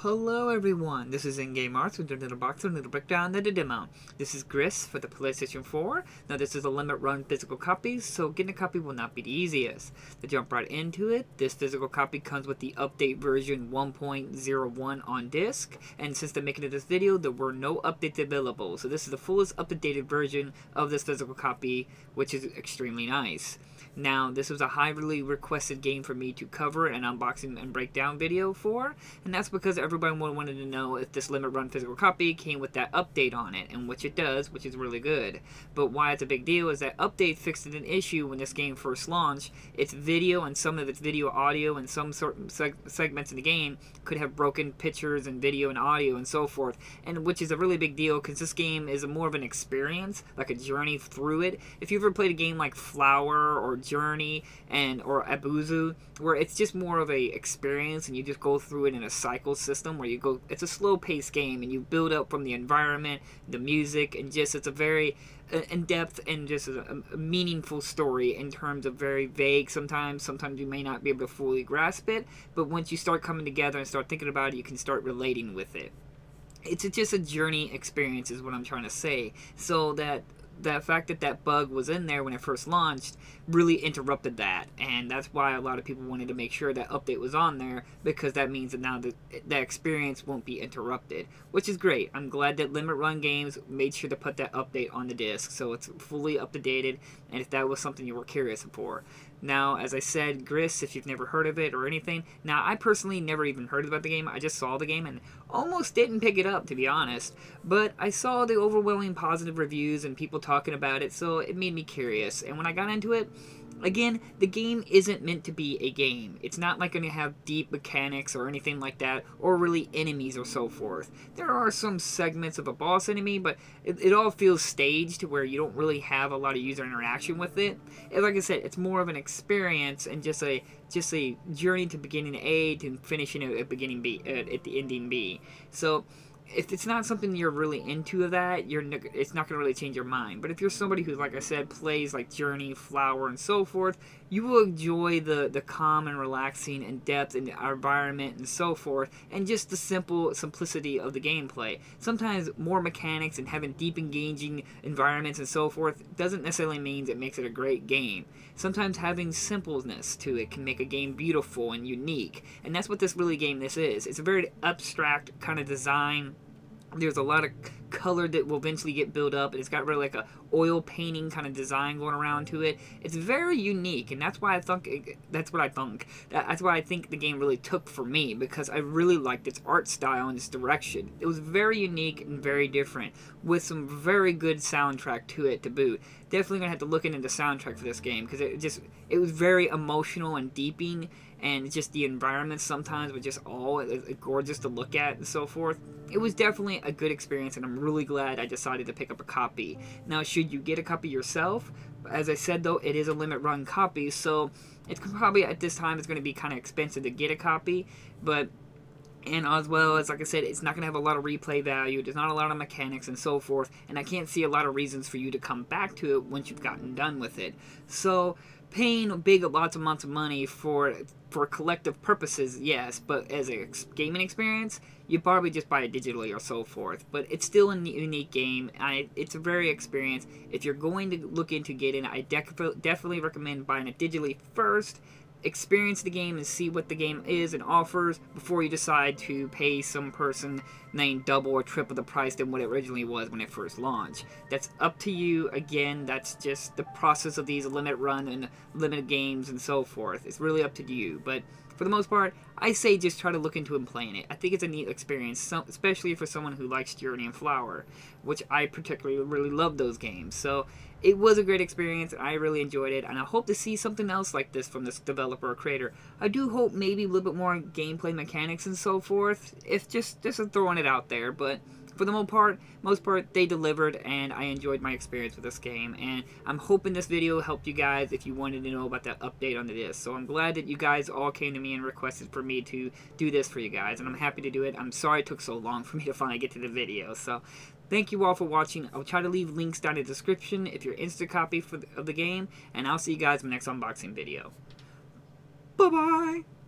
Hello everyone, this is In-Game Arts with a little box and a little breakdown of the demo. This is GRIS for the PlayStation 4. Now this is a limit run physical copy, so getting a copy will not be the easiest. To jump right into it, this physical copy comes with the update version 1.01 on disc, and since the making of this video, there were no updates available, so this is the fullest up-to-date version of this physical copy, which is extremely nice. Now, this was a highly requested game for me to cover an unboxing and breakdown video for, and that's because everybody wanted to know if this limit run physical copy came with that update on it, and which it does, which is really good. But why it's a big deal is that update fixed an issue when this game first launched. Its video and some of its video audio and some segments in the game could have broken pictures and video and audio and so forth, and which is a really big deal because this game is more of an experience, like a journey through it. If you ever played a game like Flower or Journey or Abuzu, where it's just more of a experience and you just go through it in a cycle system where you go, it's a slow-paced game and you build up from the environment, the music, and just it's a very in-depth and just a meaningful story in terms of very vague sometimes you may not be able to fully grasp it, but once you start coming together and start thinking about it, you can start relating with it. It's just a journey experience is what I'm trying to say, so that the fact that that bug was in there when it first launched really interrupted that, and that's why a lot of people wanted to make sure that update was on there, because that means that now that experience won't be interrupted, which is great. I'm glad that Limit Run Games made sure to put that update on the disc, so it's fully up-to-dated, and if that was something you were curious for. Now, as I said, GRIS, if you've never heard of it or anything. Now, I personally never even heard about the game. I just saw the game and almost didn't pick it up, to be honest. But I saw the overwhelming positive reviews and people talking about it, so it made me curious. And when I got into it, again, the game isn't meant to be a game. It's not like going to have deep mechanics or anything like that, or really enemies or so forth. There are some segments of a boss enemy, but it all feels staged to where you don't really have a lot of user interaction with it. And like I said, it's more of an experience and just a journey to beginning A to finishing at beginning B, at the ending B. So if it's not something you're really into of that, it's not going to really change your mind. But if you're somebody who, like I said, plays like Journey, Flower, and so forth, you will enjoy the calm and relaxing and depth in our environment and so forth, and just the simple simplicity of the gameplay. Sometimes more mechanics and having deep engaging environments and so forth doesn't necessarily mean it makes it a great game. Sometimes having simpleness to it can make a game beautiful and unique, and that's what this this is. It's a very abstract kind of design. There's a lot of color that will eventually get built up, and it's got really like a oil painting kind of design going around to it. It's very unique, and that's why I think that's why I think the game really took for me, because I really liked its art style and its direction. It was very unique and very different, with some very good soundtrack to it to boot. Definitely gonna have to look into the soundtrack for this game, because it was very emotional and deeping, and just the environment sometimes was just all gorgeous to look at and so forth. It was definitely a good experience, and I'm really glad I decided to pick up a copy. Now, should you get a copy yourself? As I said, though, it is a limit run copy, so it's probably at this time it's going to be kind of expensive to get a copy, but and as well as, like I said, it's not going to have a lot of replay value. There's not a lot of mechanics and so forth, and I can't see a lot of reasons for you to come back to it once you've gotten done with it. So paying lots of amounts of money for collective purposes, yes, but as a gaming experience, you probably just buy it digitally or so forth. But it's still a unique game. It's a very experience. If you're going to look into getting it, I definitely recommend buying it digitally first. Experience the game and see what the game is and offers before you decide to pay some person named double or triple the price than what it originally was when it first launched. That's up to you. Again, that's just the process of these limit run and limited games and so forth. It's really up to you. But for the most part, I say just try to look into and playing it. I think it's a neat experience, especially for someone who likes Journey and Flower, which I particularly really love those games. So it was a great experience. I really enjoyed it, and I hope to see something else like this from this developer or creator. I do hope maybe a little bit more gameplay mechanics and so forth, if just throwing it out there, but for the most part, they delivered, and I enjoyed my experience with this game. And I'm hoping this video helped you guys if you wanted to know about that update on the disc. So I'm glad that you guys all came to me and requested for me to do this for you guys, and I'm happy to do it. I'm sorry it took so long for me to finally get to the video. So thank you all for watching. I'll try to leave links down in the description if you're interested in a copy of the game, and I'll see you guys in the next unboxing video. Bye-bye!